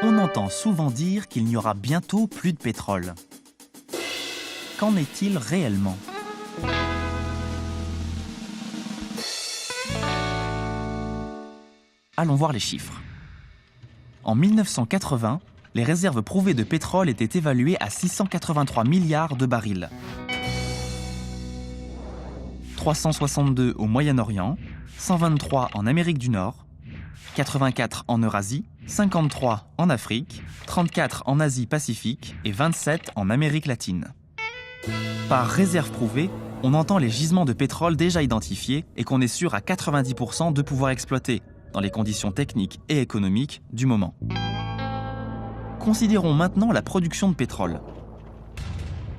On entend souvent dire qu'il n'y aura bientôt plus de pétrole. Qu'en est-il réellement ? Allons voir les chiffres. En 1980, les réserves prouvées de pétrole étaient évaluées à 683 milliards de barils. 362 au Moyen-Orient, 123 en Amérique du Nord, 84 en Eurasie, 53 en Afrique, 34 en Asie-Pacifique et 27 en Amérique latine. Par réserve prouvée, on entend les gisements de pétrole déjà identifiés et qu'on est sûr à 90% de pouvoir exploiter, dans les conditions techniques et économiques du moment. Considérons maintenant la production de pétrole.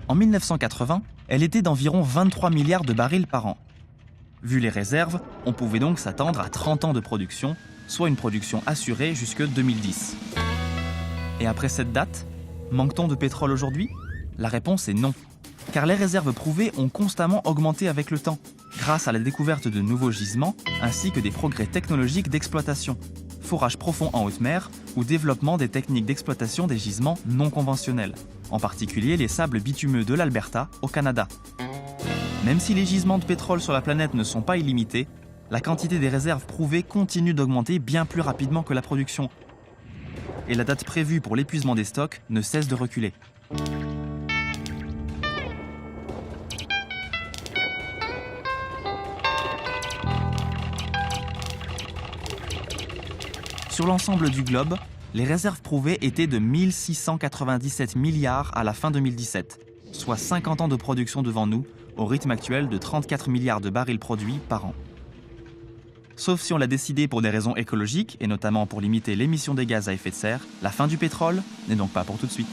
En 1980, elle était d'environ 23 milliards de barils par an. Vu les réserves, on pouvait donc s'attendre à 30 ans de production, soit une production assurée jusque 2010. Et après cette date, manque-t-on de pétrole aujourd'hui ? La réponse est non, car les réserves prouvées ont constamment augmenté avec le temps, grâce à la découverte de nouveaux gisements ainsi que des progrès technologiques d'exploitation, forage profond en haute mer ou développement des techniques d'exploitation des gisements non conventionnels, en particulier les sables bitumeux de l'Alberta au Canada. Même si les gisements de pétrole sur la planète ne sont pas illimités, la quantité des réserves prouvées continue d'augmenter bien plus rapidement que la production. Et la date prévue pour l'épuisement des stocks ne cesse de reculer. Sur l'ensemble du globe, les réserves prouvées étaient de 1697 milliards à la fin 2017, soit 50 ans de production devant nous, au rythme actuel de 34 milliards de barils produits par an. Sauf si on l'a décidé pour des raisons écologiques, et notamment pour limiter l'émission des gaz à effet de serre, la fin du pétrole n'est donc pas pour tout de suite.